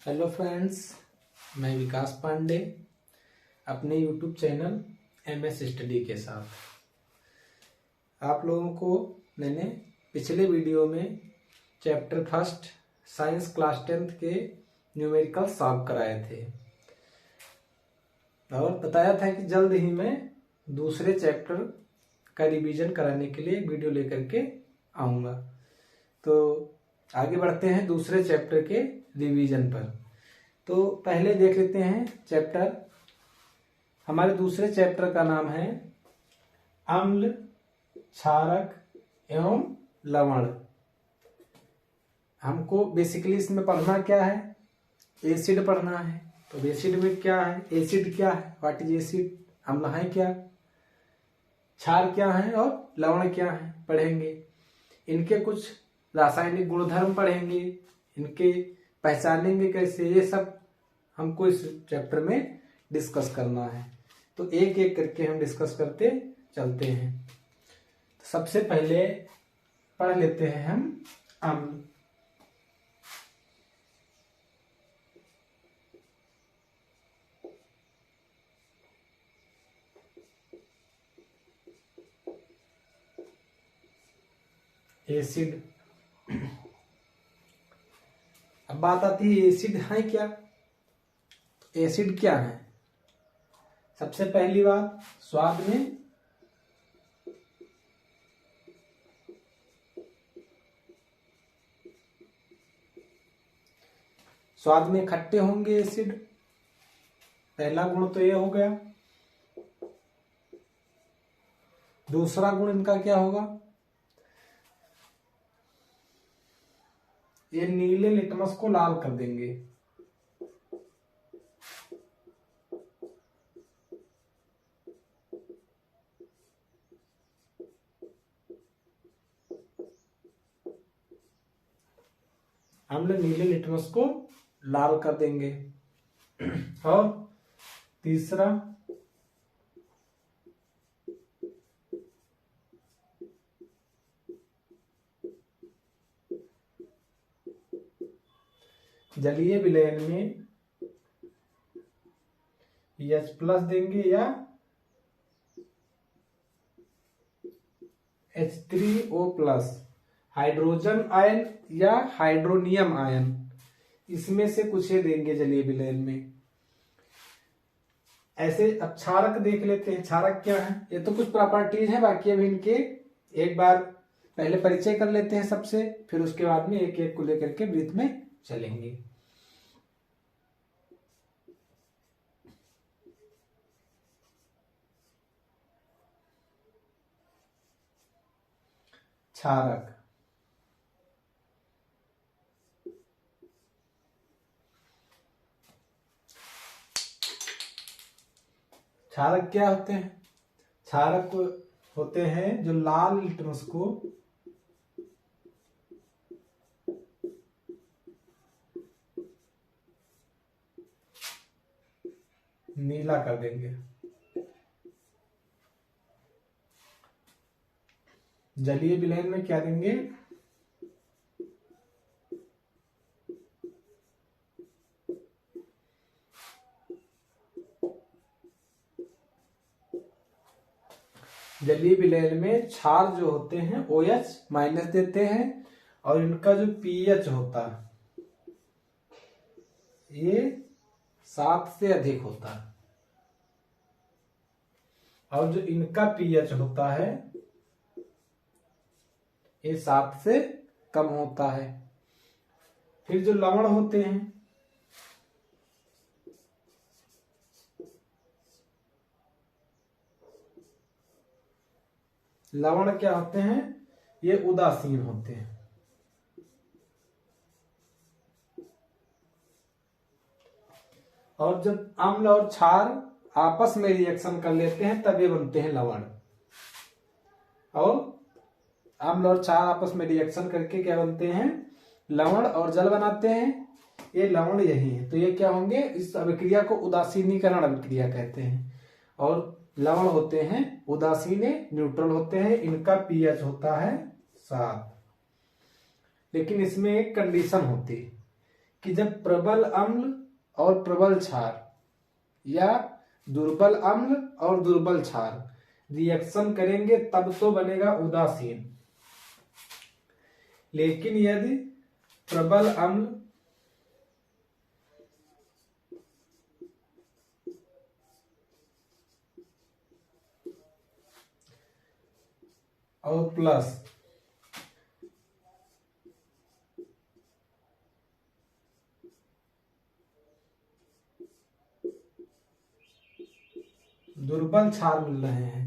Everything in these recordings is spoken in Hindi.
हेलो फ्रेंड्स, मैं विकास पांडे अपने यूट्यूब चैनल MS स्टडी के साथ आप लोगों को मैंने पिछले वीडियो में chapter first science class 10th के न्यूमेरिकल सॉल्व कराए थे और बताया था कि जल्द ही मैं दूसरे चैप्टर का रिवीजन कराने के लिए एक वीडियो लेकर के आऊँगा। तो आगे बढ़ते हैं दूसरे चैप्टर के रिवीजन पर। तो पहले देख लेते हैं चैप्टर। हमारे दूसरे चैप्टर का नाम है अम्ल, क्षारक एवं लवण। हमको बेसिकली इसमें पढ़ना क्या है, एसिड पढ़ना है। तो एसिड में क्या है, एसिड क्या है, व्हाट इज एसिड, अम्ल है क्या, क्षार क्या है और लवण क्या है पढ़ेंगे। इनके कुछ रासायनिक गुणधर्म पढ़ेंगे, इनके पहचानेंगे कैसे, ये सब हमको इस चैप्टर में डिस्कस करना है। तो एक एक करके हम डिस्कस करते चलते हैं। तो सबसे पहले पढ़ लेते हैं हम अम्ल। एसिड। अब बात आती है एसिड है क्या। एसिड क्या है, सबसे पहली बात स्वाद में खट्टे होंगे एसिड, पहला गुण तो ये हो गया। दूसरा गुण इनका क्या होगा, ये नीले लिटमस को लाल कर देंगे। अम्ल नीले लिटमस को लाल कर देंगे। और तीसरा जलीय विलयन में H+ देंगे या H3O+, हाइड्रोजन आयन या हाइड्रोनियम आयन, इसमें से कुछ ही देंगे जलीय विलयन में। ऐसे अब क्षारक देख लेते हैं। क्षारक क्या है, ये तो कुछ प्रॉपर्टीज है, बाकी अभी इनके एक बार पहले परिचय कर लेते हैं सबसे, फिर उसके बाद में एक एक को लेकर के ब्रीथ में चलेंगे। क्षारक, क्षारक क्या होते हैं, क्षारक होते हैं जो लाल लिटमस को नीला कर देंगे। जलीय विलयन में क्या देंगे, जलीय विलयन में क्षार जो होते हैं OH- देते हैं और इनका जो pH होता है ये 7 से अधिक होता है, और जो इनका pH होता है ये 7 से कम होता है। फिर जो लवण होते हैं, लवण क्या होते हैं, ये उदासीन होते हैं। और जब अम्ल और क्षार आपस में रिएक्शन कर लेते हैं तब ये बनते हैं लवण। और अम्ल और क्षार आपस में रिएक्शन करके क्या बनते हैं, लवण और जल बनाते हैं। ये लवण यही है, तो ये क्या होंगे, इस अभिक्रिया को उदासीनीकरण अभिक्रिया कहते हैं। और लवण होते हैं उदासीन, न्यूट्रल होते हैं, इनका pH होता है 7। लेकिन इसमें एक कंडीशन होती है कि जब प्रबल अम्ल और प्रबल क्षार या दुर्बल अम्ल और दुर्बल क्षार रिएक्शन करेंगे तब तो बनेगा उदासीन। लेकिन यदि प्रबल अम्ल और प्लस दुर्बल क्षार मिल रहे हैं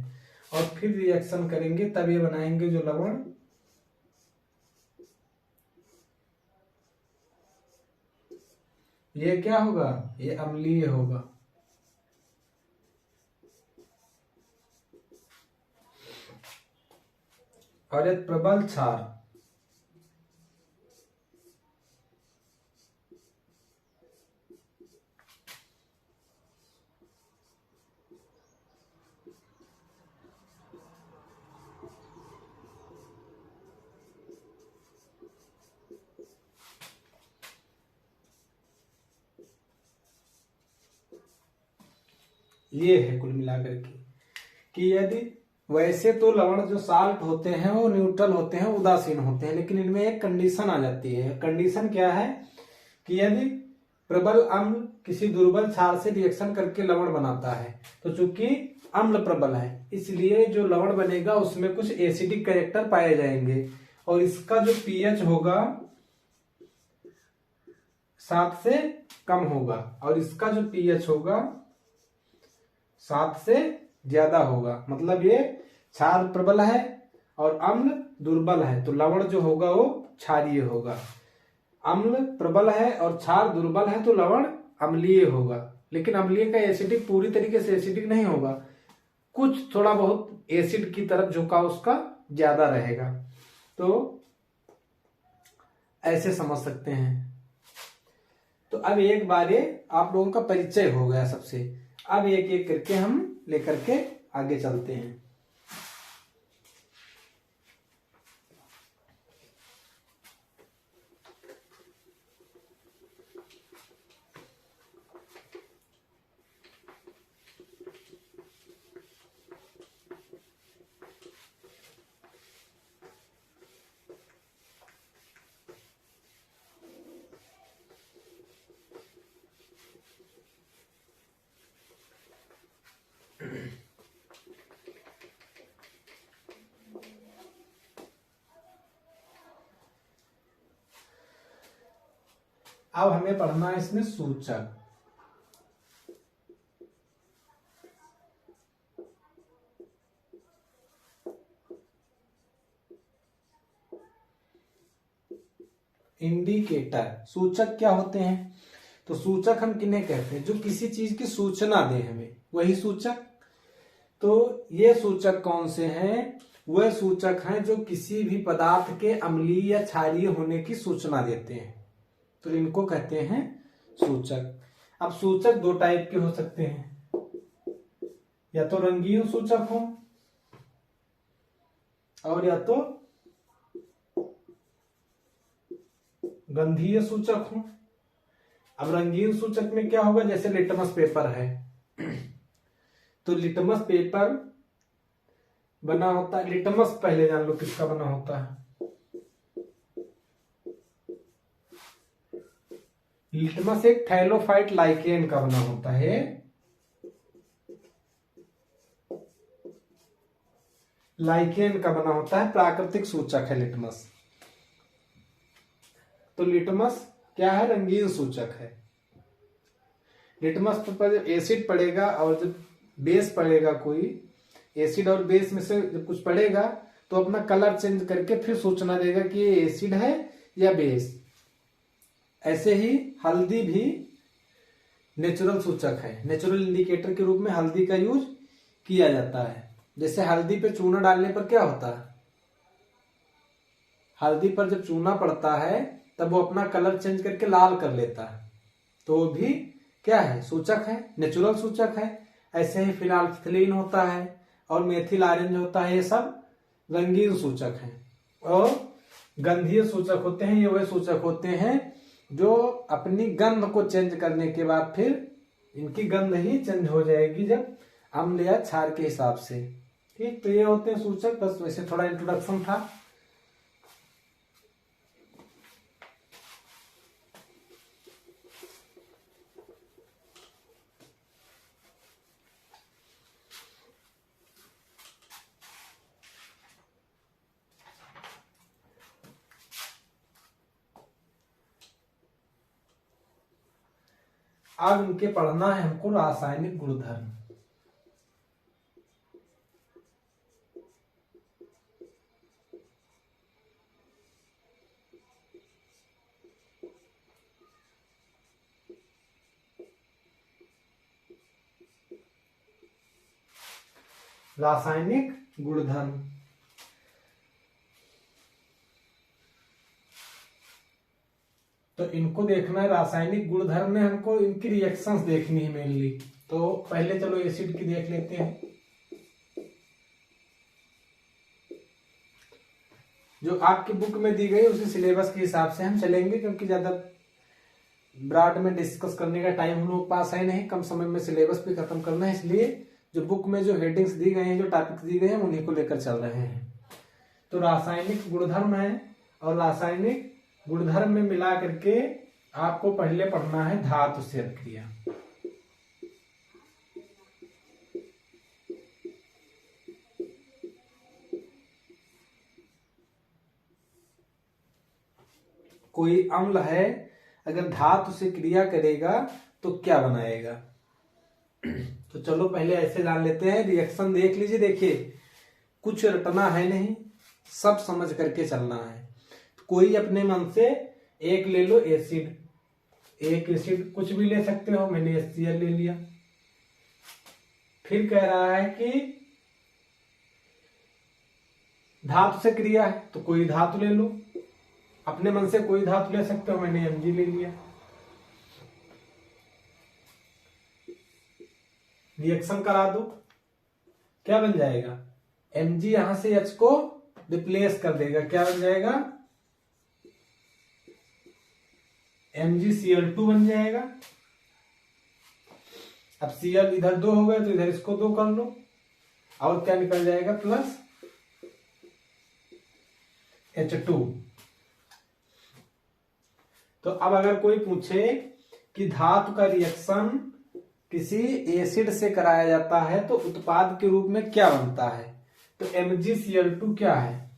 और फिर रिएक्शन करेंगे तब ये बनाएंगे जो लवण ये क्या होगा, ये अम्लीय होगा। और एक प्रबल क्षार ये है कुल मिलाकर के कि यदि वैसे तो लवण जो साल्ट होते हैं वो न्यूट्रल होते हैं, उदासीन होते हैं, लेकिन इनमें एक कंडीशन आ जाती है। कंडीशन क्या है कि यदि प्रबल अम्ल किसी दुर्बल क्षार से रिएक्शन करके लवण बनाता है तो चूंकि अम्ल प्रबल है इसलिए जो लवण बनेगा उसमें कुछ एसिडिक कैरेक्टर पाए जाएंगे और इसका जो पीएच होगा 7 से कम होगा और इसका जो पीएच होगा 7 से ज्यादा होगा। मतलब ये क्षार प्रबल है और अम्ल दुर्बल है तो लवण जो होगा वो क्षारीय होगा। अम्ल प्रबल है और क्षार दुर्बल है तो लवण अम्लीय होगा। लेकिन अम्लीय का एसिडिक पूरी तरीके से एसिडिक नहीं होगा, कुछ थोड़ा बहुत एसिड की तरफ झुकाव उसका ज्यादा रहेगा। तो ऐसे समझ सकते हैं। तो अब एक बार ये आप लोगों का परिचय हो गया सबसे। अब एक एक करके हम लेकर के आगे चलते हैं। अब हमें पढ़ना है इसमें सूचक। इंडिकेटर। सूचक क्या होते हैं? तो सूचक हम किन्हें कहते हैं? जो किसी चीज की सूचना दे हमें, वही सूचक। तो ये सूचक कौन से हैं? वह सूचक हैं जो किसी भी पदार्थ के अम्लीय या क्षारीय होने की सूचना देते हैं, तो इनको कहते हैं सूचक। अब सूचक दो टाइप के हो सकते हैं, या तो रंगीन सूचक हो और या तो गंधीय सूचक हो। अब रंगीन सूचक में क्या होगा? जैसे लिटमस पेपर है तो लिटमस पेपर बना होता है, लिटमस पहले जान लो किसका बना होता है। लिटमस एक थैलोफाइट लाइकेन का बना होता है। लाइकेन का बना होता है, प्राकृतिक सूचक है लिटमस। तो लिटमस क्या है? रंगीन सूचक है। लिटमस पर जब एसिड पड़ेगा और जब बेस पड़ेगा, कोई एसिड और बेस में से जब कुछ पड़ेगा तो अपना कलर चेंज करके फिर सूचना देगा कि ये एसिड है या बेस। ऐसे ही हल्दी भी नेचुरल सूचक है। नेचुरल इंडिकेटर के रूप में हल्दी का यूज किया जाता है। जैसे हल्दी पे चूना डालने पर क्या होता है? हल्दी पर जब चूना पड़ता है तब वो अपना कलर चेंज करके लाल कर लेता है, तो वो भी क्या है? सूचक है, नेचुरल सूचक है। ऐसे ही फिनाल्फिथलीन होता है और मेथिल ऑरेंज होता है, ये सब रंगीन सूचक हैं। और गंधीय सूचक होते हैं, ये वह सूचक होते हैं जो अपनी गंध को चेंज करने के बाद फिर इनकी गंध ही चेंज हो जाएगी जब अम्ल या क्षार के हिसाब से। ठीक, तो ये होते हैं सूचक। बस वैसे थोड़ा इंट्रोडक्शन था। अब इनके पढ़ना है हमको रासायनिक गुणधर्म। रासायनिक गुणधर्म तो इनको देखना है। रासायनिक गुणधर्म में हमको इनकी रिएक्शंस देखनी है मेनली। तो पहले चलो एसिड की देख लेते हैं। जो आपकी बुक में दी गई उसी सिलेबस के हिसाब से हम चलेंगे, क्योंकि ज्यादा ब्रॉड में डिस्कस करने का टाइम हम लोग पास है नहीं, कम समय में सिलेबस भी खत्म करना है। इसलिए जो बुक में जो हेडिंग्स दी गई हैं, जो टॉपिक्स दी गए हैं, उन्हीं को लेकर चल रहे हैं। तो रासायनिक गुणधर्म है, और रासायनिक गुणधर्म में मिला करके आपको पहले पढ़ना है धातु से क्रिया। कोई अम्ल है, अगर धातु से क्रिया करेगा तो क्या बनाएगा। तो चलो पहले ऐसे जान लेते हैं। रिएक्शन देख लीजिए। देखिए, कुछ रटना है नहीं, सब समझ करके चलना है। कोई अपने मन से एक ले लो एसिड, एक एसिड कुछ भी ले सकते हो। मैंने HCl ले लिया। फिर कह रहा है कि धातु से क्रिया है, तो कोई धातु ले लो। अपने मन से कोई धातु ले सकते हो। मैंने Mg ले लिया। रिएक्शन करा दो, क्या बन जाएगा। Mg यहां से H को रिप्लेस कर देगा। क्या बन जाएगा, MgCl2 बन जाएगा। अब Cl इधर 2 हो गए, तो इधर इसको 2 कर लो, और क्या निकल जाएगा, प्लस H2। तो अब अगर कोई पूछे कि धातु का रिएक्शन किसी एसिड से कराया जाता है तो उत्पाद के रूप में क्या बनता है, तो MgCl2 क्या है।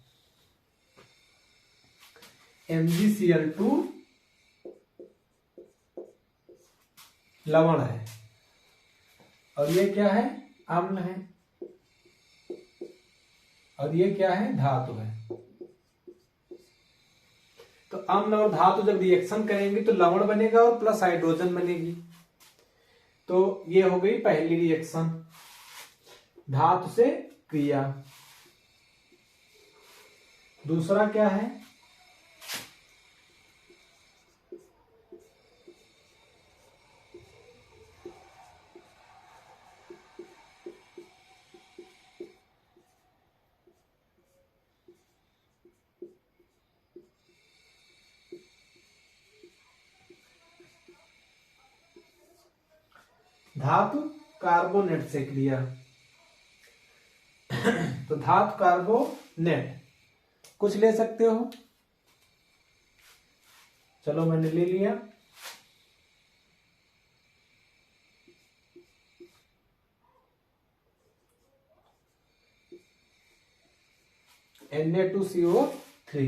MgCl2 लवण है, और ये क्या है, अम्ल है, और ये क्या है, धातु है। तो अम्ल और धातु जब रिएक्शन करेंगे तो लवण बनेगा और प्लस हाइड्रोजन बनेगी। तो ये हो गई पहली रिएक्शन, धातु से क्रिया। दूसरा क्या है, धातु कार्बोनेट से क्रिया। तो धातु कार्बोनेट कुछ ले सकते हो। चलो मैंने ले लिया। Na2CO3,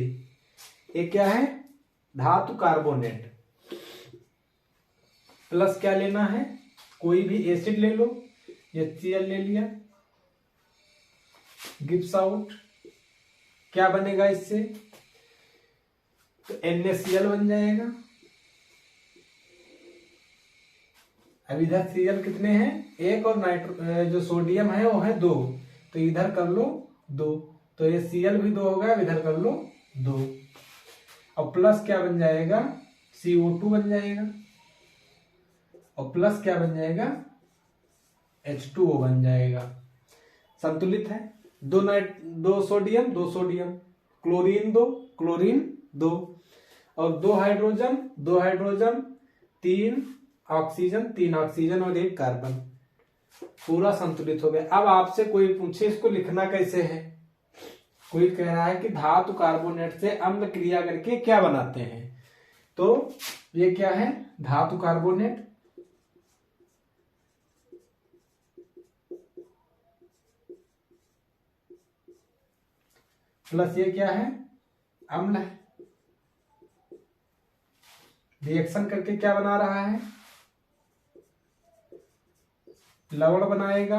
ये क्या है, धातु कार्बोनेट। प्लस क्या लेना है, कोई भी एसिड ले लो। HCl ले लिया, गिव्स आउट। क्या बनेगा इससे, तो NaCl बन जाएगा। अब इधर Cl कितने हैं, एक, और जो सोडियम है वो है 2, तो इधर कर लो 2, तो ये Cl भी 2 हो गया। इधर कर लो 2, और प्लस क्या बन जाएगा, CO2 बन जाएगा, और प्लस क्या बन जाएगा, H2O बन जाएगा। संतुलित है। 2 सोडियम, 2 सोडियम, क्लोरीन 2, क्लोरीन 2, और दो हाइड्रोजन, तीन ऑक्सीजन और एक कार्बन, पूरा संतुलित हो गया। अब आपसे कोई पूछे इसको लिखना कैसे है, कोई कह रहा है कि धातु कार्बोनेट से अम्ल क्रिया करके क्या बनाते हैं, तो ये क्या है, धातु कार्बोनेट प्लस ये क्या है, अम्ल है। रिएक्शन करके क्या बना रहा है, लवण बनाएगा।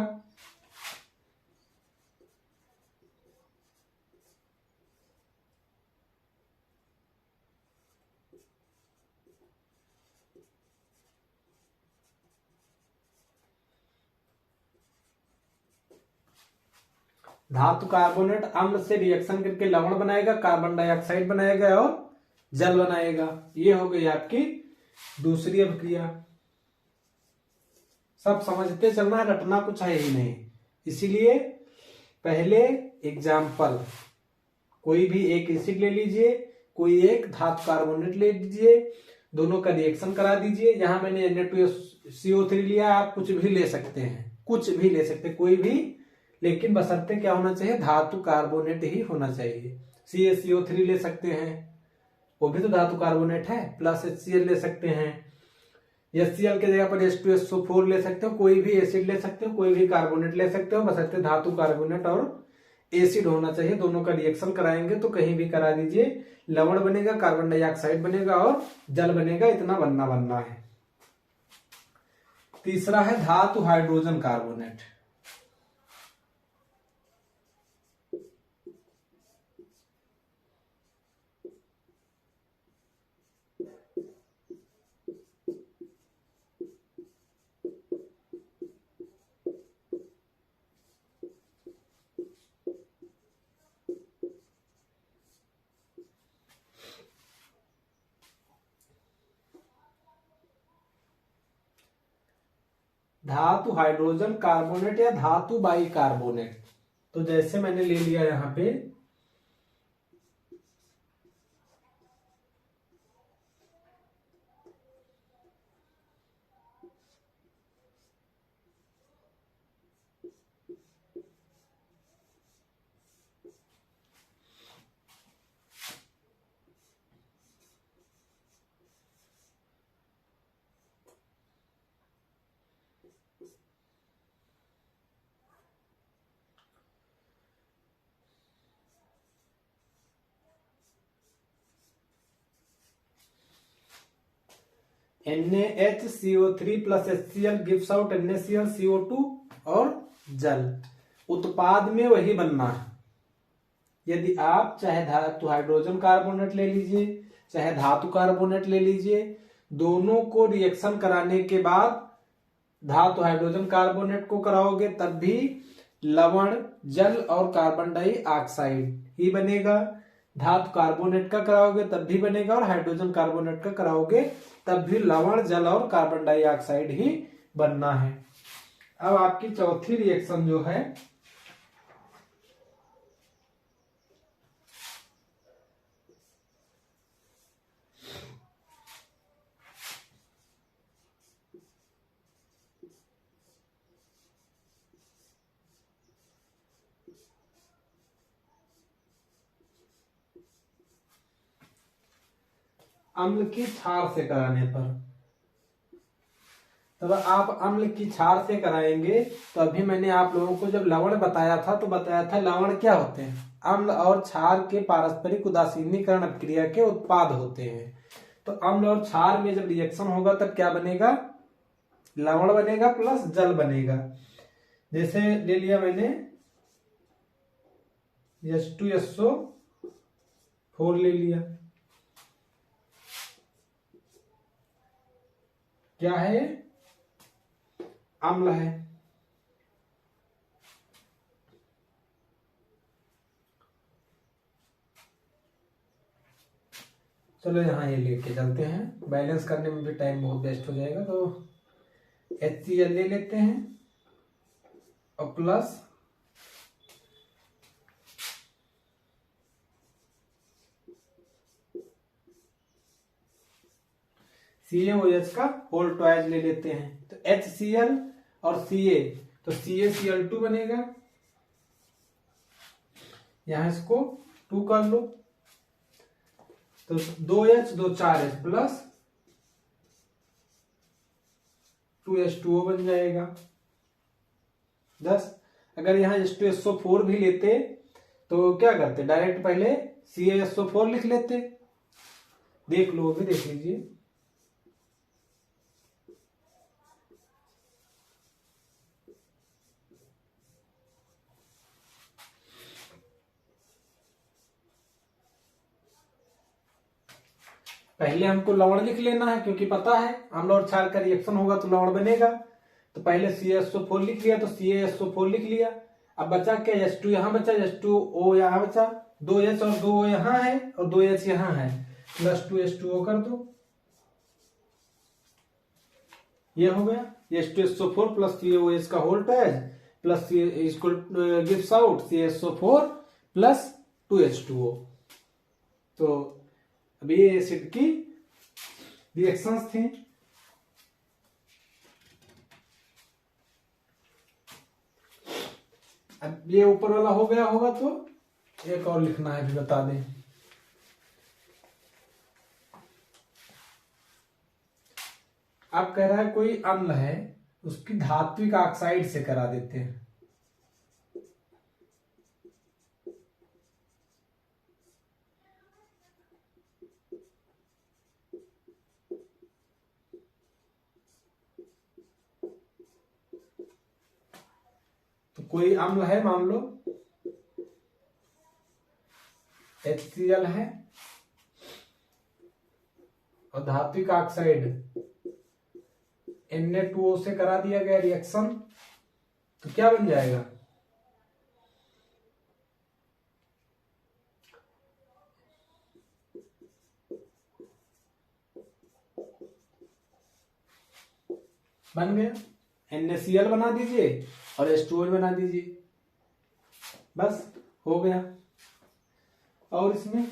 धातु कार्बोनेट अम्ल से रिएक्शन करके लवण बनाएगा, कार्बन डाइऑक्साइड बनाएगा और जल बनाएगा। ये हो गई आपकी दूसरी अभिक्रिया। सब समझते चलना है, रटना कुछ है ही नहीं। इसीलिए पहले एग्जाम्पल, कोई भी एक एसिड ले लीजिए, कोई एक धातु कार्बोनेट ले लीजिए, दोनों का रिएक्शन करा दीजिए। यहां मैंने Na2CO3 लिया, आप कुछ भी ले सकते हैं, कुछ भी ले सकते हैं, कोई भी, लेकिन बशर्ते क्या होना चाहिए, धातु कार्बोनेट ही होना चाहिए। CaCO3 ले सकते हैं, वो भी तो धातु कार्बोनेट है, प्लस HCl ले सकते हैं, HCl के जगह पर H2SO4 ले सकते हो, कोई भी एसिड ले सकते हो, कोई भी कार्बोनेट ले सकते हो, बशर्ते धातु कार्बोनेट और एसिड होना चाहिए। दोनों का रिएक्शन कराएंगे तो कहीं भी करा दीजिए, लवण बनेगा, कार्बन डाइऑक्साइड बनेगा और जल बनेगा। इतना बनना है। तीसरा है धातु हाइड्रोजन कार्बोनेट। धातु हाइड्रोजन कार्बोनेट या धातु बाई कार्बोनेट, तो जैसे मैंने ले लिया यहां पे NaHCO3 plus HCl gives out NaCl CO2 और जल। उत्पाद में वही बनना है। यदि आप चाहे धातु हाइड्रोजन कार्बोनेट ले लीजिए, चाहे धातु कार्बोनेट ले लीजिए, दोनों को रिएक्शन कराने के बाद धातु हाइड्रोजन कार्बोनेट को कराओगे तब भी लवण, जल और कार्बन डाइऑक्साइड ही बनेगा। धातु कार्बोनेट का कराओगे तब भी बनेगा, और हाइड्रोजन कार्बोनेट का कराओगे तब भी लवण, जल और कार्बन डाइऑक्साइड ही बनना है। अब आपकी चौथी रिएक्शन जो है अम्ल की क्षार से कराने पर। तब आप अम्ल की क्षार से कराएंगे तो अभी मैंने आप लोगों को जब लवण बताया था तो बताया था लवण क्या होते हैं, अम्ल और क्षार के पारस्परिक उदासीनीकरण क्रिया के उत्पाद होते हैं। तो अम्ल और क्षार में जब रिएक्शन होगा तब क्या बनेगा, लवण बनेगा प्लस जल बनेगा। जैसे ले लिया मैंने H2SO4 ले लिया, क्या है, अम्ल है। चलो यहां ये लेके चलते हैं, बैलेंस करने में भी टाइम बहुत वेस्ट हो जाएगा। तो HCl ले लेते हैं और प्लस CaOH का होल ट्वाइस ले लेते हैं तो HCl और Ca, तो CaCl2 बनेगा। यहां इसको 2 कर लो तो 2H 2 4H प्लस 2H2O बन जाएगा 10। अगर यहाँ H2SO4 भी लेते तो क्या करते, डायरेक्ट पहले CaSO4 लिख लेते। देख लो, भी देख लीजिए। पहले हमको लवण लिख लेना है क्योंकि पता है अम्ल और क्षार का रिएक्शन होगा तो लवण बनेगा। तो पहले CaSO4 लिख लिया तो CaSO4 लिख लिया। अब बचा क्या, H2 यहाँ बचा, H2O यहाँ बचा, 2H और 2O यहाँ है और 2H यहाँ है, प्लस 2H2O कर दो, ये हो गया। H2SO4 प्लस CaOH का whole twice plus gives out CaSO4 plus 2H2O। तो अब ये एसिड की रिएक्शंस थी। अब ये ऊपर वाला हो गया होगा तो एक और लिखना है, भी बता दें। आप कह रहा है कोई अम्ल है उसकी धात्विक ऑक्साइड से करा देते हैं। तो कोई अम्ल है, मान लो HCl है और धात्विक ऑक्साइड Na2O से करा दिया गया रिएक्शन, तो क्या बन जाएगा, बन गया। NaCl बना दीजिए और H2O बना दीजिए, बस हो गया। और इसमें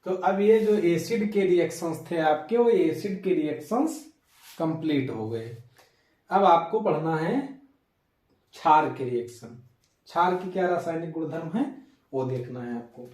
तो अब ये जो एसिड के रिएक्शंस थे आपके, वो एसिड के रिएक्शंस कंप्लीट हो गए। अब आपको पढ़ना है क्षार के रिएक्शन। क्षार की क्या रासायनिक गुणधर्म है वो देखना है आपको।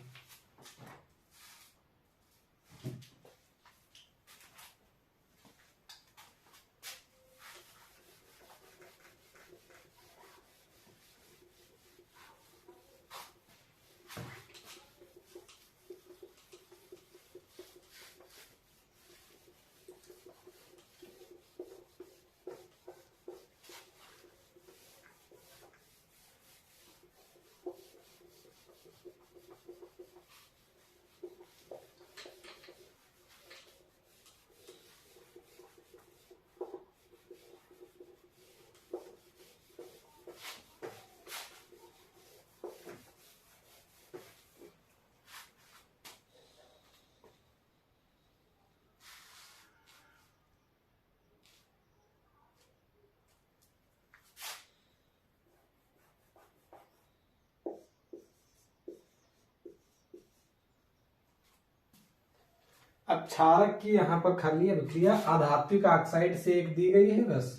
अब क्षारक की यहां पर खाली अभिक्रिया अधात्विक ऑक्साइड से एक दी गई है बस।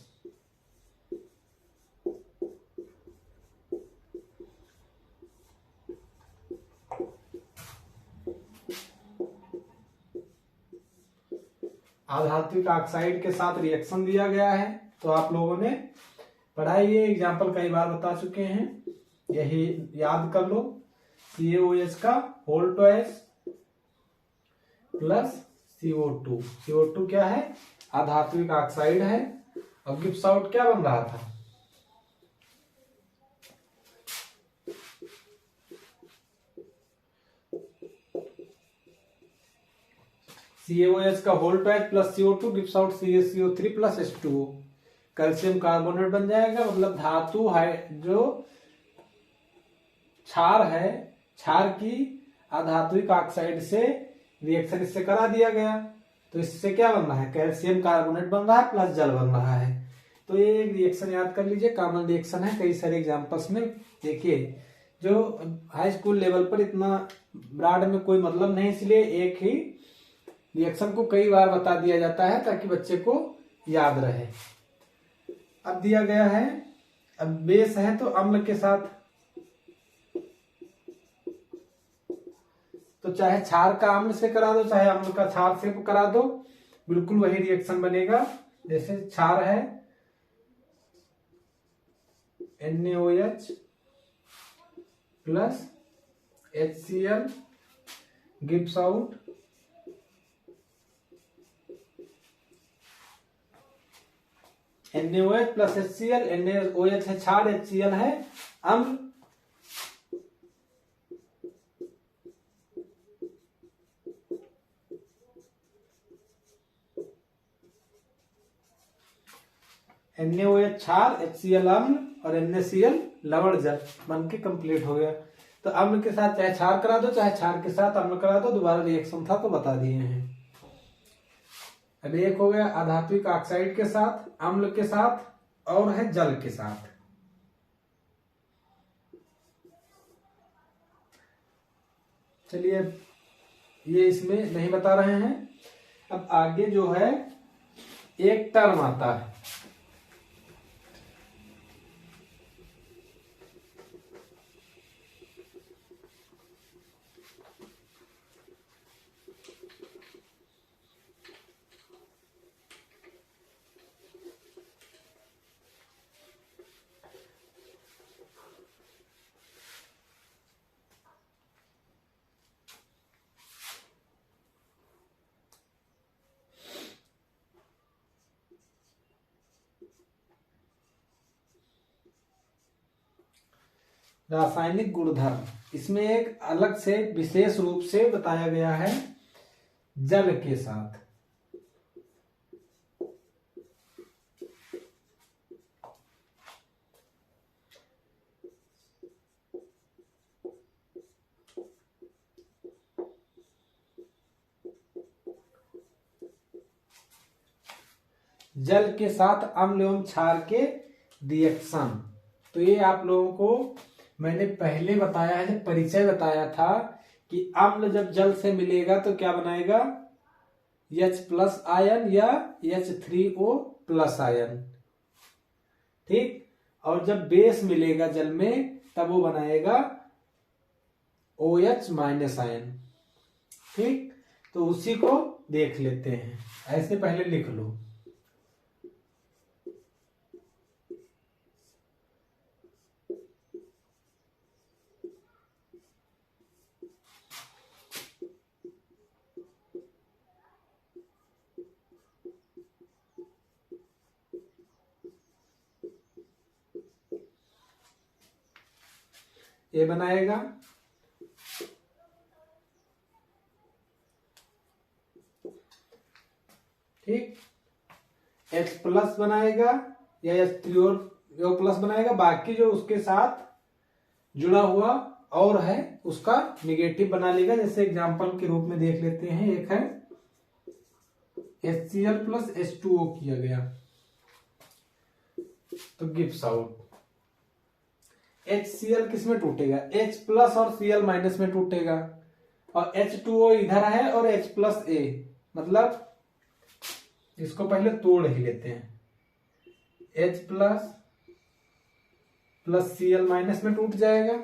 अधात्विक ऑक्साइड के साथ रिएक्शन दिया गया है, तो आप लोगों ने पढ़ाई, ये एग्जाम्पल कई बार बता चुके हैं, यही याद कर लो। CaOH का whole twice plus CO2। CO2 क्या है, अधात्विक ऑक्साइड है, और गिब्स आउट क्या बन रहा था, CaOH का whole twice plus CO2 gives out CaCO3 plus H2O। Calcium carbonate बन जाएगा, मतलब धातु है जो क्षार है, क्षार की अधात्विक ऑक्साइड से रिएक्शन इससे करा दिया गया, तो इससे क्या बन रहा है, कैल्शियम कार्बोनेट बन रहा है प्लस जल बन रहा है। तो ये एक रिएक्शन याद कर लीजिए, कॉमन रिएक्शन है कई सारे एग्जांपल्स में। देखिए जो हाई स्कूल लेवल पर इतना ब्रॉड में कोई मतलब नहीं, इसलिए एक ही रिएक्शन को कई बार बता दिया जाता है ताकि बच्चे को याद रहे। अब दिया गया है, अब बेस है तो अम्ल के साथ, तो चाहे क्षार का अम्ल से करा दो चाहे अम्ल का क्षार से करा दो, बिल्कुल वही रिएक्शन बनेगा। जैसे क्षार है NaOH plus HCl gives out NaOH plus HCl, NaOH है क्षार, HCl है अम्ल। NaOH क्षार, HCl अम्ल और NaCl लवण जल बन के कंप्लीट हो गया। तो अम्ल के साथ चाहे क्षार करा दो चाहे क्षार के साथ अम्ल करा दो, दोबारा रिएक्शन था तो बता दिए हैं। अब एक हो गया आधात्विक ऑक्साइड के साथ, अम्ल के साथ और है जल के साथ। चलिए ये इसमें नहीं बता रहे हैं। अब आगे जो है एक टर्म आता है, रासायनिक गुणधर्म। इसमें एक अलग से विशेष रूप से बताया गया है जल के साथ। जल के साथ अम्ल एवं क्षार के रिएक्शन। तो ये आप लोगों को मैंने पहले बताया है, जब परिचय बताया था कि अम्ल जब जल से मिलेगा तो क्या बनाएगा, H प्लस आयन या H3O प्लस आयन, ठीक। और जब बेस मिलेगा जल में तब वो बनाएगा OH माइनस आयन, ठीक। तो उसी को देख लेते हैं, ऐसे पहले लिख लो। ये बनाएगा ठीक, H प्लस बनाएगा या H3O प्लस बनाएगा, बाकी जो उसके साथ जुड़ा हुआ और है उसका निगेटिव बना लेगा। जैसे एग्जांपल के रूप में देख लेते हैं, एक है HCl प्लस H2O किया गया तो गिव्स आउट। HCl किस में टूटेगा, H प्लस और Cl माइनस में टूटेगा, और H2O इधर है और H प्लस A, मतलब इसको पहले तोड़ ही लेते हैं। H plus plus Cl minus में टूट जाएगा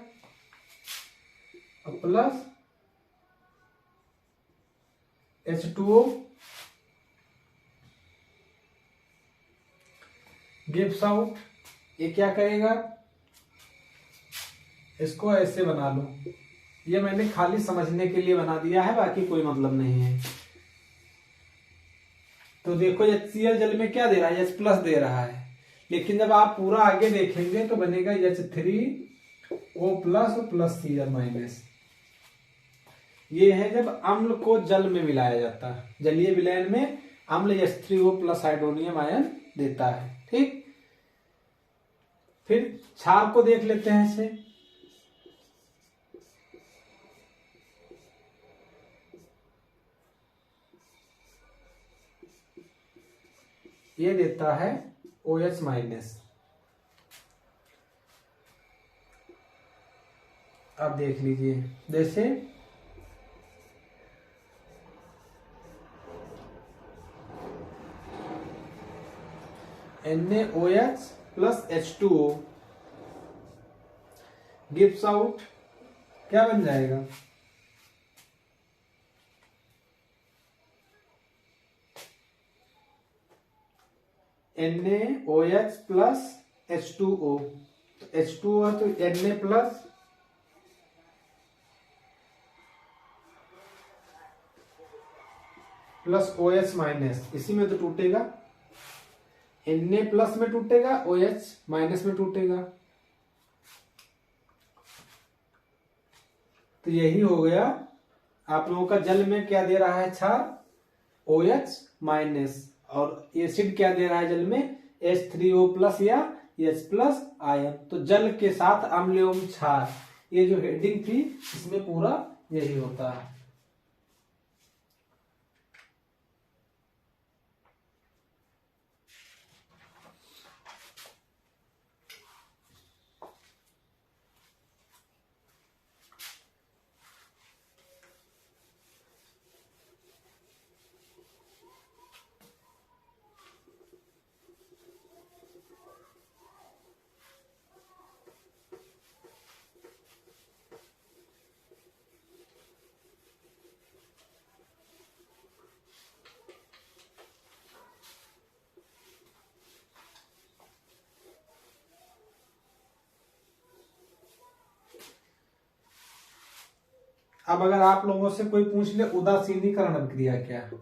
और प्लस H2O गिव्स आउट। ये क्या करेगा, इसको ऐसे बना लो, ये मैंने खाली समझने के लिए बना दिया है, बाकी कोई मतलब नहीं है। तो देखो HCl जल में क्या दे रहा है, H प्लस दे रहा है, लेकिन जब आप पूरा आगे देखेंगे तो बनेगा H3O प्लस और प्लस Cl माइनस। ये है जब अम्ल को जल में मिलाया जाता है, जलीय विलयन में अम्ल H3O प्लस हाइड्रोनियम आयन देता है, ठीक। फिर क्षार को देख लेते हैं इसे, ये देता है OH माइनस। अब देख लीजिए, जैसे NaOH plus H2O gives out, क्या बन जाएगा? NaOH प्लस H2O, तो H2O है तो Na प्लस OH माइनस, इसी में तो टूटेगा, Na प्लस में टूटेगा, OH माइनस में टूटेगा। तो यही हो गया आप लोगों का। जल में क्या दे रहा है? क्षार OH माइनस, और एसिड क्या दे रहा है जल में? H3O प्लस या H प्लस आयन। तो जल के साथ अम्ल एवं क्षार, ये जो हेडिंग थी इसमें पूरा यही होता है। अब अगर आप लोगों से कोई पूछ ले उदासीनीकरण अभिक्रिया क्या है,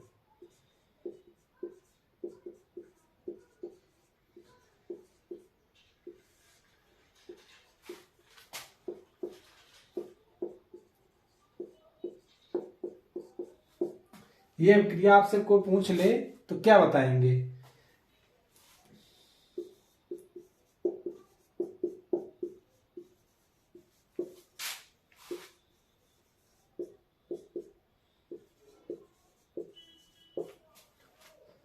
ये अभिक्रिया आपसे कोई पूछ ले तो क्या बताएंगे?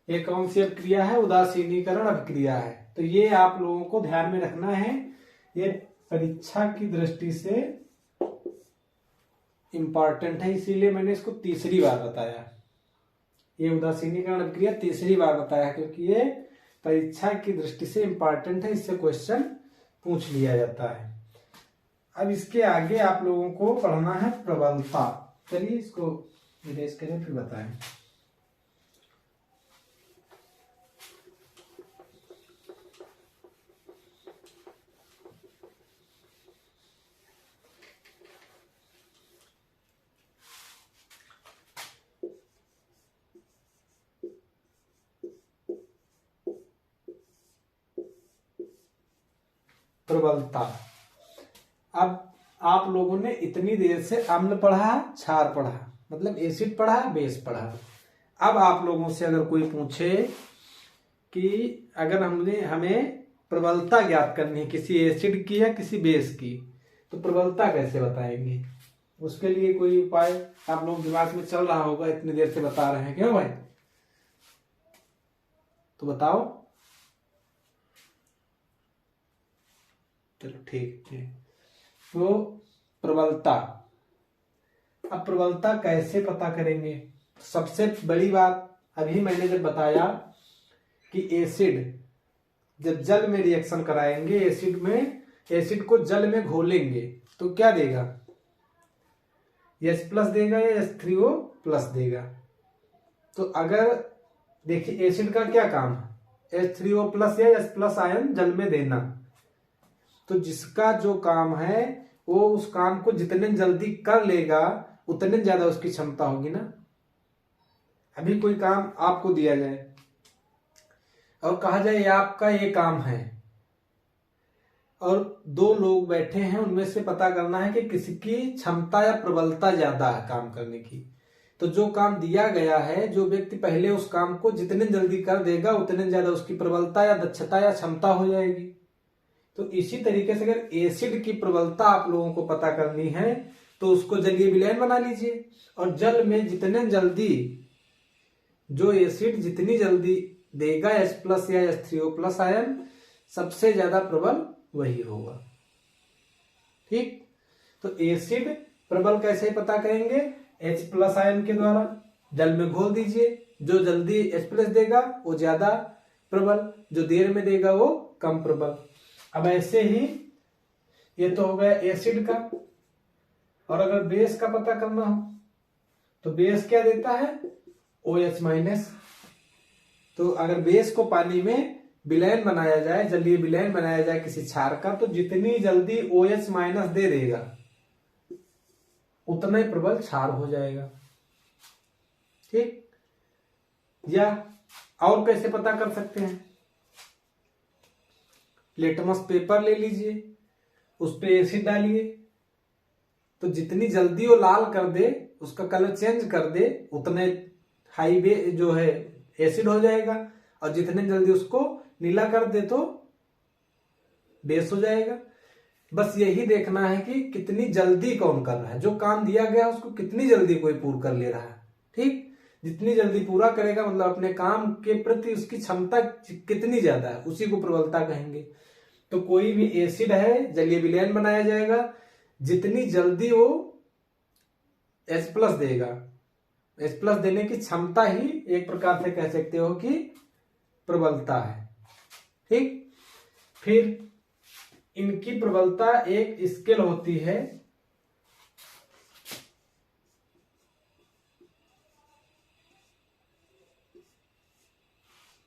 ये कौन सी अभिक्रिया है? उदासीनीकरण अभिक्रिया है। तो ये आप लोगों को ध्यान में रखना है, ये परीक्षा की दृष्टि से इंपॉर्टेंट है, इसीलिए मैंने इसको तीसरी बार बताया। ये उदासीनीकरण अभिक्रिया तीसरी बार बताया क्योंकि ये परीक्षा की दृष्टि से इंपॉर्टेंट है, इससे क्वेश्चन पूछ लिया जाता है। अब इसके आगे आप लोगों को पढ़ना है प्रबलता। चलिए इसको इरेज करें फिर बताएं। प्रबलता। अब आप लोगों ने इतनी देर से अम्ल पढ़ा, क्षार पढ़ा, मतलब एसिड पढ़ा, बेस पढ़ा। अब आप लोगों से अगर कोई पूछे कि अगर हमें प्रबलता ज्ञात करनी है किसी एसिड की या किसी बेस की, तो प्रबलता कैसे बताएंगे? उसके लिए कोई उपाय आप लोग दिमाग में चल रहा होगा, इतनी देर से बता रहे हैं, क्यों भाई? तो बताओ। चलो ठीक है। तो प्रबलता, अब प्रबलता कैसे पता करेंगे? सबसे बड़ी बात अभी मैंने जब बताया कि एसिड जब जल में रिएक्शन कराएंगे, एसिड को जल में घोलेंगे तो क्या देगा? H प्लस देगा या H3O प्लस देगा। तो अगर देखिए एसिड का क्या काम है? H3O प्लस या H प्लस आयन जल में देना। तो जिसका जो काम है वो उस काम को जितने जल्दी कर लेगा उतने ज्यादा उसकी क्षमता होगी ना। अभी कोई काम आपको दिया जाए और कहा जाए आपका ये काम है, और दो लोग बैठे हैं, उनमें से पता करना है कि किसकी क्षमता या प्रबलता ज्यादा है काम करने की। तो जो काम दिया गया है, जो व्यक्ति पहले उस काम को जितने जल्दी कर देगा उतने ज्यादा उसकी प्रबलता या दक्षता या क्षमता हो जाएगी। तो इसी तरीके से अगर एसिड की प्रबलता आप लोगों को पता करनी है तो उसको जलीय विलयन बना लीजिए, और जल में जितने जल्दी जो एसिड जितनी जल्दी देगा H+ या H3O+ आयन, सबसे ज्यादा प्रबल वही होगा। ठीक, तो एसिड प्रबल कैसे पता करेंगे? H+ आयन के द्वारा जल में घोल दीजिए, जो जल्दी H+ देगा वो ज्यादा प्रबल, जो देर में देगा वो कम प्रबल। अब ऐसे ही ये तो हो गया एसिड का। और अगर बेस का पता करना हो तो बेस क्या देता है? OH-। तो अगर बेस को पानी में विलयन बनाया जाए, जलीय विलयन बनाया जाए किसी क्षार का, तो जितनी जल्दी OH- दे देगा उतना ही प्रबल क्षार हो जाएगा। ठीक, या और कैसे पता कर सकते हैं? लिटमस पेपर ले लीजिए, उस पे एसिड डालिए, तो जितनी जल्दी वो लाल कर दे, उसका कलर चेंज कर दे, उतने हाई जो है एसिड हो जाएगा, और जितने जल्दी उसको नीला कर दे तो बेस हो जाएगा। बस यही देखना है कि कितनी जल्दी कौन कर रहा है, जो काम दिया गया उसको कितनी जल्दी कोई पूरा कर ले रहा है। ठीक, जितनी जल्दी पूरा करेगा मतलब अपने काम के प्रति उसकी क्षमता कितनी ज्यादा है, उसी को प्रबलता कहेंगे। तो कोई भी एसिड है, जलीय विलयन बनाया जाएगा, जितनी जल्दी वो H+ देगा, H+ देने की क्षमता ही एक प्रकार से कह सकते हो कि प्रबलता है। ठीक, फिर इनकी प्रबलता एक स्केल होती है,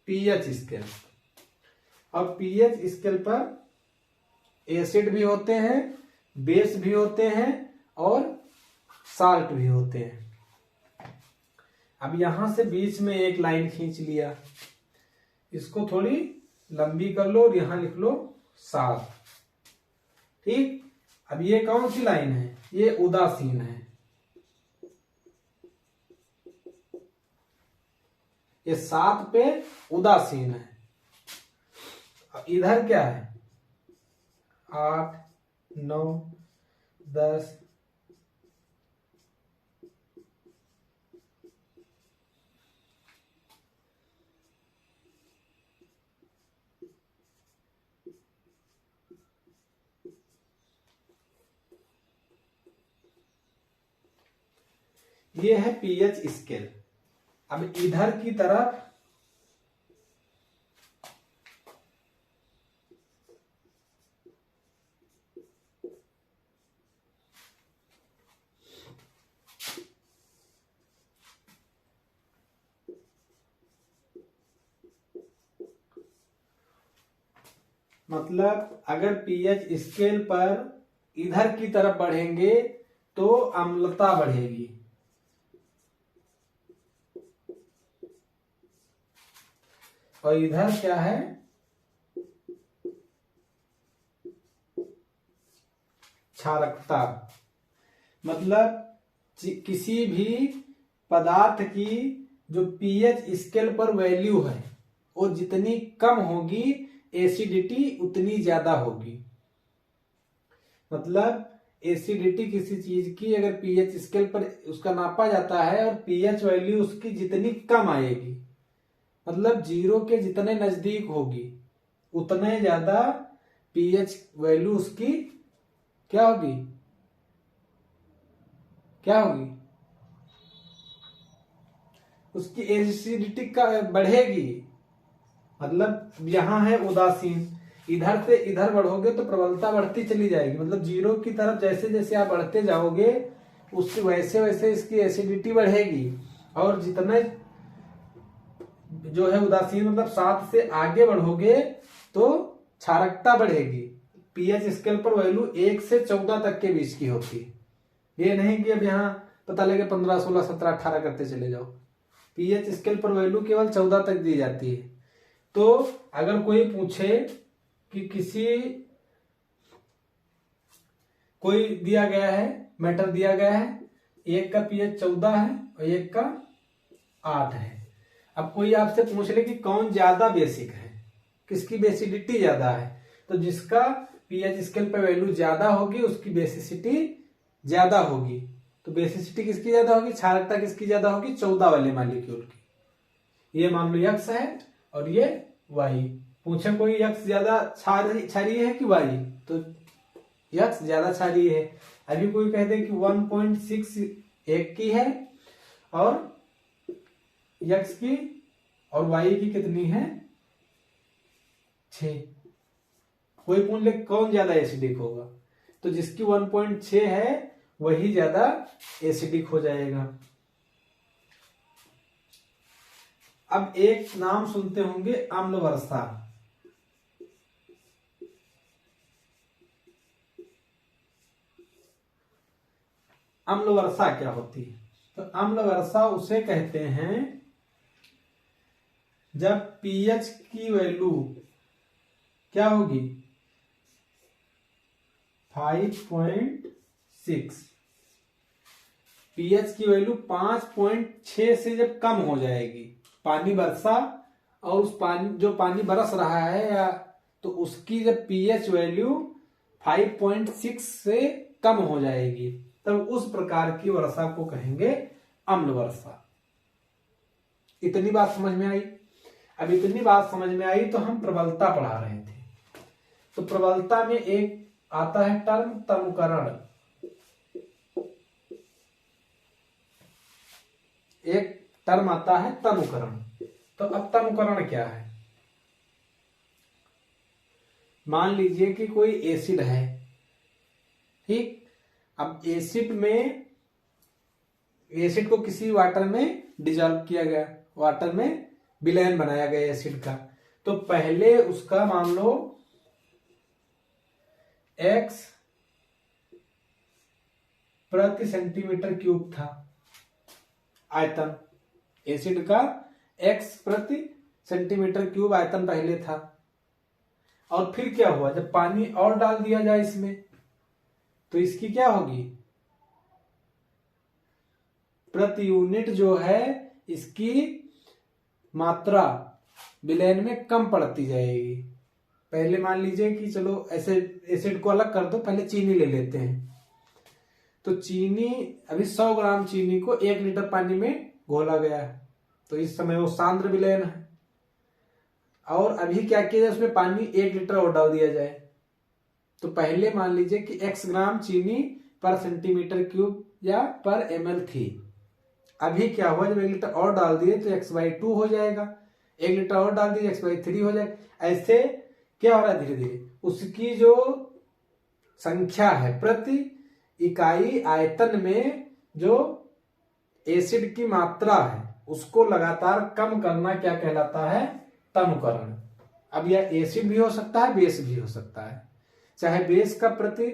pH स्केल। और pH स्केल पर एसिड भी होते हैं, बेस भी होते हैं और साल्ट भी होते हैं। अब यहां से बीच में एक लाइन खींच लिया, इसको थोड़ी लंबी कर लो और यहां लिख लो 7। ठीक, अब ये कौन सी लाइन है? ये उदासीन है, ये 7 पे उदासीन है। इधर क्या है? 8, 9, 10, ये है pH स्केल। अब इधर की तरफ मतलब अगर pH स्केल पर इधर की तरफ बढ़ेंगे तो अम्लता बढ़ेगी, और इधर क्या है? क्षारकता। मतलब किसी भी पदार्थ की जो pH स्केल पर वैल्यू है वो जितनी कम होगी एसिडिटी उतनी ज्यादा होगी। मतलब एसिडिटी किसी चीज की अगर pH स्केल पर उसका नापा जाता है और pH वैल्यू उसकी जितनी कम आएगी, मतलब 0 के जितने नजदीक होगी, उतने ज्यादा pH वैल्यू उसकी क्या होगी? क्या होगी? उसकी एसिडिटी का बढ़ेगी। मतलब यहां है उदासीन, इधर से इधर बढ़ोगे तो प्रबलता बढ़ती चली जाएगी। मतलब 0 की तरफ जैसे जैसे आप बढ़ते जाओगे उससे वैसे वैसे इसकी एसिडिटी बढ़ेगी, और जितने जो है उदासीन मतलब 7 से आगे बढ़ोगे तो क्षारकता बढ़ेगी। pH स्केल पर वैल्यू 1 से 14 तक के बीच की होती है। ये नहीं कि अब यहाँ पता लगे 15, 16, 17, 18 करते चले जाओ। pH स्केल पर वैल्यू केवल 14 तक दी जाती है। तो अगर कोई पूछे कि कोई दिया गया है, मैटर दिया गया है, एक का pH 14 है और एक का 8 है। अब कोई आपसे पूछ ले कि कौन ज्यादा बेसिक है, किसकी बेसिडिटी ज्यादा है, तो जिसका pH स्केल पर वैल्यू ज्यादा होगी उसकी बेसिसिटी ज्यादा होगी। तो बेसिसिटी किसकी ज्यादा होगी? क्षारकता किसकी ज्यादा होगी? 14 वाले मॉलिक्यूल की। ये मान लो X है और ये y। पूछे कोई x ज्यादा क्षारीय है कि y, तो x ज्यादा क्षारीय है। अभी कोई कह दे कि 1.6 एक की है और x की और y की कितनी है 6। कोई पूछ ले कौन ज्यादा एसिडिक होगा, तो जिसकी 1.6 है वही ज्यादा एसिडिक हो जाएगा। अब एक नाम सुनते होंगे अम्ल वर्षा। अम्ल वर्षा क्या होती है? तो अम्ल वर्षा उसे कहते हैं जब पीएच की वैल्यू क्या होगी 5.6, पीएच की वैल्यू 5.6 से जब कम हो जाएगी, पानी बरसा और उस पानी जो पानी बरस रहा है या तो उसकी जब पीएच वैल्यू 5.6 से कम हो जाएगी, तब उस प्रकार की वर्षा को कहेंगे अम्ल वर्षा। इतनी बात समझ में आई? अब इतनी बात समझ में आई तो हम प्रबलता पढ़ा रहे थे। तो प्रबलता में एक आता है टर्म तनुकरण, एक टर्म आता है तनुकरण। तो अब तनुकरण क्या है? मान लीजिए कि कोई एसिड है, ठीक। अब एसिड को किसी वाटर में डिजॉल्व किया गया, वाटर में विलयन बनाया गया एसिड का। तो पहले उसका मान लो x प्रति सेंटीमीटर क्यूब था आयतन, एसिड का x प्रति सेंटीमीटर क्यूब आयतन पहले था। और फिर क्या हुआ, जब पानी और डाल दिया जाए इसमें तो इसकी क्या होगी, प्रति यूनिट जो है इसकी मात्रा विलयन में कम पड़ती जाएगी। पहले मान लीजिए कि चलो ऐसे एसिड को अलग कर दो, पहले चीनी ले लेते हैं। तो चीनी अभी 100 ग्राम चीनी को 1 लीटर पानी में घोला गया है, तो इस समय वो सांद्र विलयन है। और अभी क्या किया जाए, उसमें पानी 1 लीटर और डाल दिया जाए। तो पहले मान लीजिए कि x ग्राम चीनी पर सेंटीमीटर क्यूब या पर ml थी। अभी क्या हुआ, जब 1 लीटर और डाल दिए तो x/2 हो जाएगा, 1 लीटर और डाल दिए x/3 हो जाएगा। ऐसे क्या हो रहा है, धीरे धीरे उसकी जो संख्या है प्रति इकाई आयतन में जो एसिड की मात्रा है उसको लगातार कम करना क्या कहलाता है, तनुकरण। अब यह एसिड भी हो सकता है, बेस भी हो सकता है। चाहे बेस का प्रति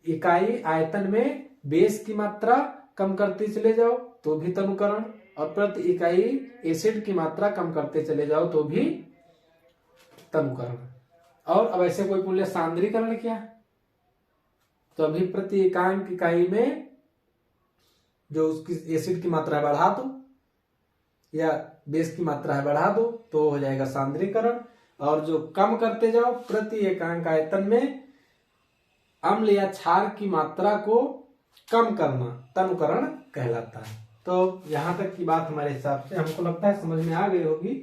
इकाई आयतन में बेस की मात्रा कम करते चले जाओ तो भी तनुकरण, और प्रति इकाई एसिड की मात्रा कम करते चले जाओ तो भी तनुकरण। और अब ऐसे कोई बोले सांद्रीकरण क्या, तो अभी प्रति एकांक इकाई में जो उसकी एसिड की मात्रा है बढ़ा दो या बेस की मात्रा है बढ़ा दो तो हो जाएगा सांद्रीकरण। और जो कम करते जाओ प्रति एकांक आयतन में अम्ल या क्षार की मात्रा को कम करना तनुकरण कहलाता है। तो यहां तक की बात हमारे हिसाब से हमको लगता है समझ में आ गई होगी।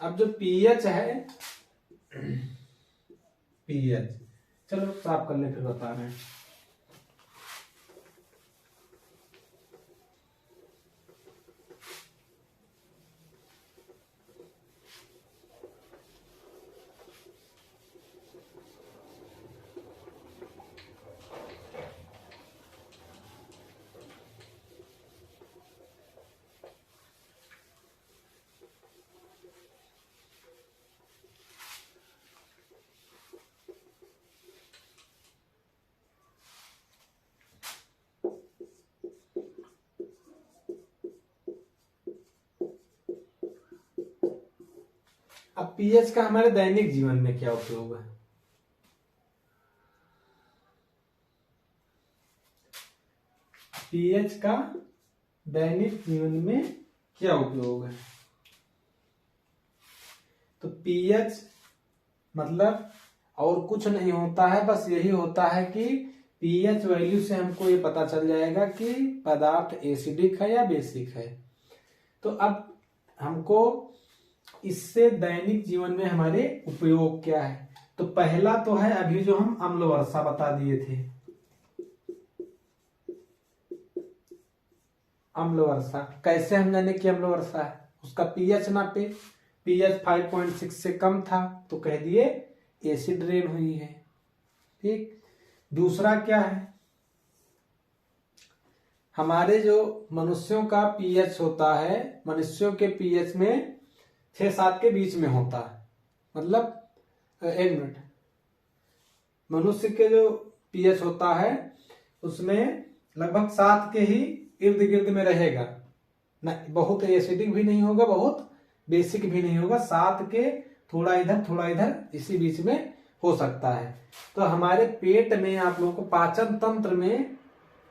अब जो पीएच है, पीएच चलो साफ कर ले फिर बता रहे हैं। अब पीएच का हमारे दैनिक जीवन में क्या उपयोग है? पीएच का दैनिक जीवन में क्या उपयोग है? तो पीएच मतलब और कुछ नहीं होता है, बस यही होता है कि पीएच वैल्यू से हमको ये पता चल जाएगा कि पदार्थ एसिडिक है या बेसिक है। तो अब हमको इससे दैनिक जीवन में हमारे उपयोग क्या है, तो पहला तो है अभी जो हम अम्ल वर्षा बता दिए थे, अम्ल वर्षा कैसे हम जाने कि अम्ल वर्षा है, उसका पीएच नापे, पीएच 5.6 से कम था तो कह दिए एसिड रेन हुई है। ठीक, दूसरा क्या है, हमारे जो मनुष्यों का पीएच होता है, मनुष्यों के पीएच में 6-7 के बीच में होता है, मतलब एक मिनट, मनुष्य के जो पीएच होता है उसमें लगभग 7 के ही इर्द गिर्द में रहेगा, नहीं बहुत एसिडिक भी नहीं होगा, बहुत बेसिक भी नहीं होगा, 7 के थोड़ा इधर इसी बीच में हो सकता है। तो हमारे पेट में आप लोगों को पाचन तंत्र में,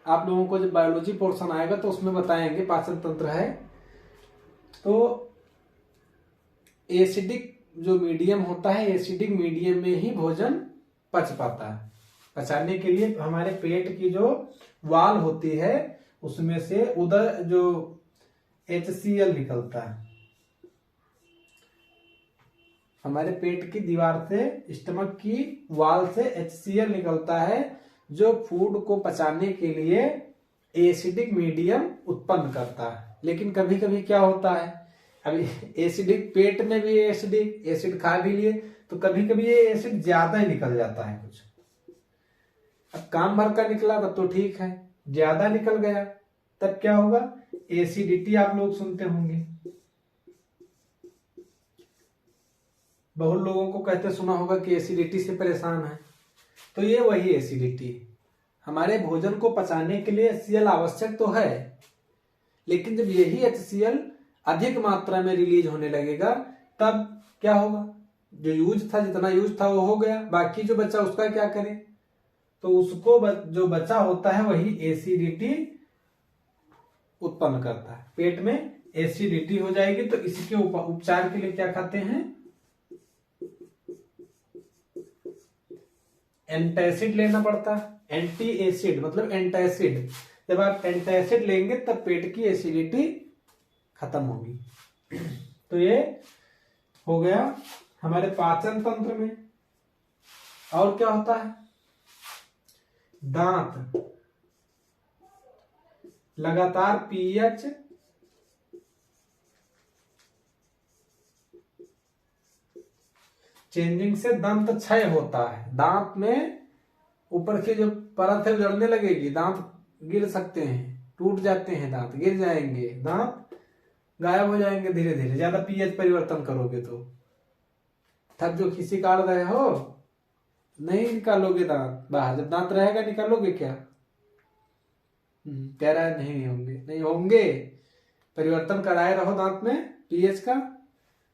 आप लोगों को जब बायोलॉजी पोर्शन आएगा तो उसमें बताएंगे पाचन तंत्र है, तो एसिडिक जो मीडियम होता है, एसिडिक मीडियम में ही भोजन पच पाता है। पचाने के लिए हमारे पेट की जो वाल होती है उसमें से उधर जो HCl निकलता है, हमारे पेट की दीवार से, स्टमक की वाल से HCl निकलता है जो फूड को पचाने के लिए एसिडिक मीडियम उत्पन्न करता है। लेकिन कभी कभी क्या होता है, अभी एसिडिक पेट में भी एसिडिक एसिड खा भी लिए तो कभी कभी ये एसिड ज्यादा ही निकल जाता है कुछ। अब काम भर का निकला तब तो ठीक है, ज्यादा निकल गया तब क्या होगा, एसिडिटी आप लोग सुनते होंगे, बहुत लोगों को कहते सुना होगा कि एसिडिटी से परेशान है, तो ये वही एसिडिटी। हमारे भोजन को पचाने के लिए HCl आवश्यक तो है, लेकिन जब यही HCl अधिक मात्रा में रिलीज होने लगेगा तब क्या होगा, जो यूज था, जितना यूज था वो हो गया, बाकी जो बचा उसका क्या करें, तो उसको जो बचा होता है वही एसिडिटी उत्पन्न करता है, पेट में एसिडिटी हो जाएगी। तो इसके उपचार के लिए क्या खाते हैं, एंटासिड लेना पड़ता है। एंटी एसिड मतलब एंटासिड, जब आप एंटासिड लेंगे तब पेट की एसिडिटी खत्म होगी। तो ये हो गया हमारे पाचन तंत्र में। और क्या होता है, दांत लगातार पीएच चेंजिंग से दंत क्षय होता है, दांत में ऊपर की जो परत है उजड़ने लगेगी, दांत गिर सकते हैं, टूट जाते हैं, दांत गिर जाएंगे, दांत गायब हो जाएंगे धीरे धीरे, ज्यादा पीएच परिवर्तन करोगे तो। तब जो किसी काट रहे हो नहीं निकालोगे दांत बाहर, जब दांत रहेगा निकालोगे क्या, कह रहा है नहीं होंगे, नहीं होंगे, परिवर्तन कराए रहो दांत में पीएच का,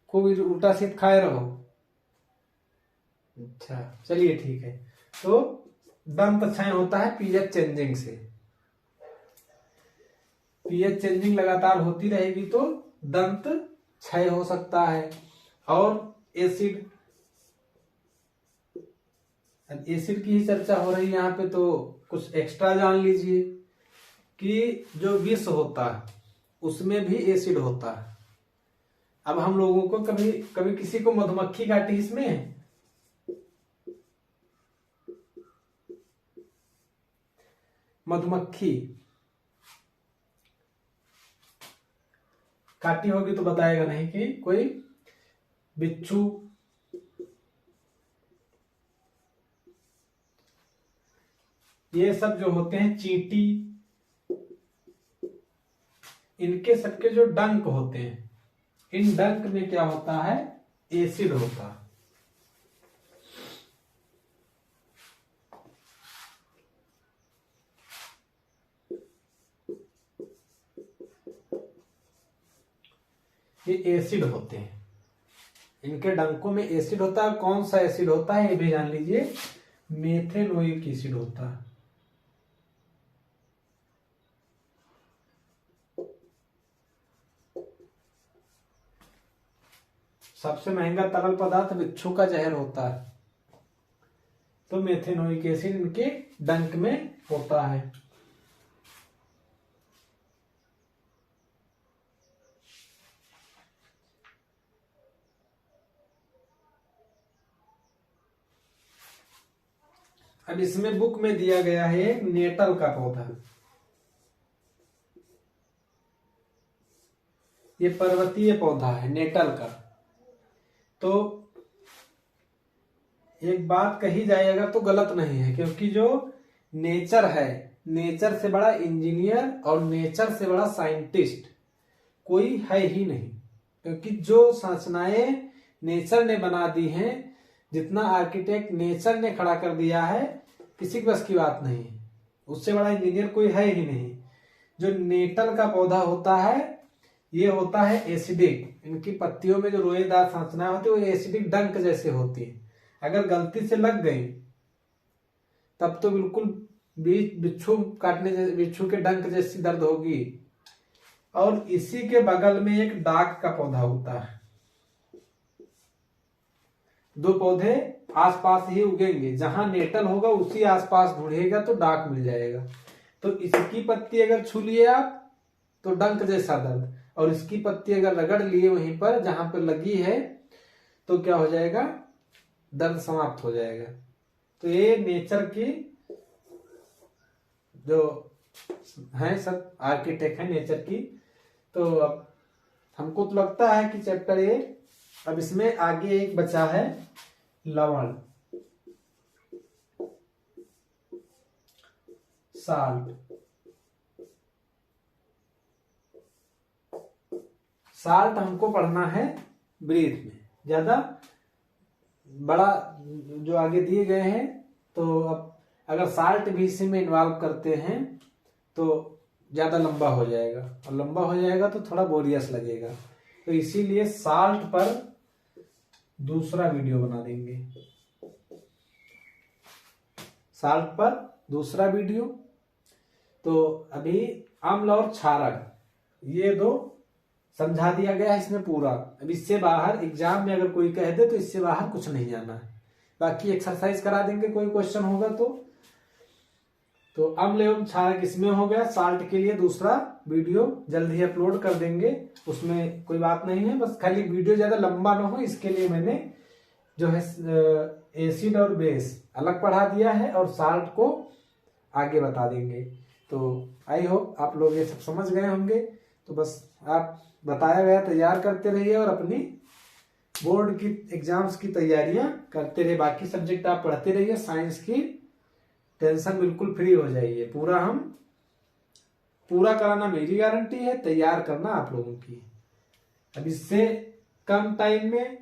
खूब उल्टा सीध खाए रहो। अच्छा चलिए ठीक है, तो दंत क्षय होता है पीएच चेंजिंग से, पीएच चेंजिंग लगातार होती रहेगी तो दंत क्षय हो सकता है। और एसिड, एसिड की ही चर्चा हो रही है यहाँ पे, तो कुछ एक्स्ट्रा जान लीजिए कि जो विष होता है उसमें भी एसिड होता है। अब हम लोगों को कभी कभी किसी को मधुमक्खी काटी, इसमें मधुमक्खी काटी होगी तो बताएगा नहीं कि कोई बिच्छू, ये सब जो होते हैं चींटी, इनके सबके जो डंक होते हैं, इन डंक में क्या होता है, एसिड होता है। ये एसिड होते हैं, इनके डंकों में एसिड होता है। कौन सा एसिड होता है ये भी जान लीजिए, मेथेनोइक एसिड होता है। सबसे महंगा तरल पदार्थ बिच्छू का जहर होता है। तो मेथेनोइक एसिड इनके डंक में होता है। अब इसमें बुक में दिया गया है एक नेटल का पौधा। ये पर्वतीय पौधा है नेटल का। तो एक बात कही जाएगा तो गलत नहीं है, क्योंकि जो नेचर है, नेचर से बड़ा इंजीनियर और नेचर से बड़ा साइंटिस्ट कोई है ही नहीं। क्योंकि जो संरचनाएं नेचर ने बना दी हैं, जितना आर्किटेक्ट नेचर ने खड़ा कर दिया है, किसी के बस की बात नहीं है। उससे बड़ा इंजीनियर कोई है ही नहीं। जो नेटल का पौधा होता है ये होता है एसिडिक। इनकी पत्तियों में जो रोएदार संरचना होती है वो एसिडिक डंक जैसे होती है। अगर गलती से लग गई तब तो बिल्कुल बिच्छू काटने बिच्छू के डंक जैसी दर्द होगी। और इसी के बगल में एक डाक का पौधा होता है। दो पौधे आसपास ही उगेंगे, जहां नेटल होगा उसी आसपास ढूंढेगा तो डाक मिल जाएगा। तो इसकी पत्ती अगर छू लिए आप तो डंक जैसा दर्द, और इसकी पत्ती अगर रगड़ लिए वहीं पर जहां पर लगी है तो क्या हो जाएगा, दर्द समाप्त हो जाएगा। तो ये नेचर की जो है सब आर्किटेक्ट है नेचर की। तो अब हमको तो लगता है कि चैप्टर ये, अब इसमें आगे एक बचा है लवण, साल्ट। साल्ट हमको पढ़ना है ब्रीथ में। ज्यादा बड़ा जो आगे दिए गए हैं, तो अब अगर साल्ट भी इसी में इन्वॉल्व करते हैं तो ज्यादा लंबा हो जाएगा, और लंबा हो जाएगा तो थोड़ा बोरियस लगेगा। तो इसीलिए साल्ट पर दूसरा वीडियो बना देंगे, साल्ट पर दूसरा वीडियो। तो अभी अम्ल और क्षारक ये दो समझा दिया गया है इसमें पूरा। अब इससे बाहर एग्जाम में अगर कोई कह दे तो इससे बाहर कुछ नहीं जाना है। बाकी एक्सरसाइज करा देंगे कोई क्वेश्चन होगा तो अम्ल एवं क्षारक इसमें हो गया। साल्ट के लिए दूसरा वीडियो जल्द ही अपलोड कर देंगे, उसमें कोई बात नहीं है। बस खाली वीडियो ज्यादा लंबा ना हो इसके लिए मैंने जो है एसिड और बेस अलग पढ़ा दिया है और साल्ट को आगे बता देंगे। तो आई होप आप लोग ये सब समझ गए होंगे। तो बस आप बताया गया तैयार करते रहिए और अपनी बोर्ड की एग्जाम्स की तैयारियां करते रहिए। बाकी सब्जेक्ट आप पढ़ते रहिए, साइंस की टेंशन बिल्कुल फ्री हो जाइए। पूरा कराना मेरी गारंटी है, तैयार करना आप लोगों की। अब इससे कम टाइम में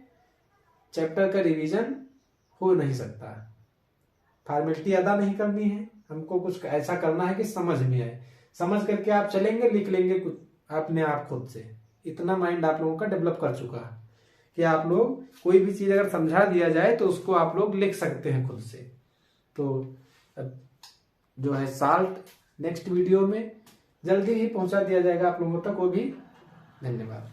चैप्टर का रिवीजन हो नहीं सकता। फॉर्मेलिटी अदा नहीं करनी है, हमको कुछ ऐसा करना है कि समझ में आए। समझ करके आप चलेंगे, लिख लेंगे कुछ अपने आप खुद से। इतना माइंड आप लोगों का डेवलप कर चुका है कि आप लोग कोई भी चीज अगर समझा दिया जाए तो उसको आप लोग लिख सकते हैं खुद से। तो जो है साल्ट नेक्स्ट वीडियो में जल्दी ही पहुंचा दिया जाएगा आप लोगों तक। वो भी धन्यवाद।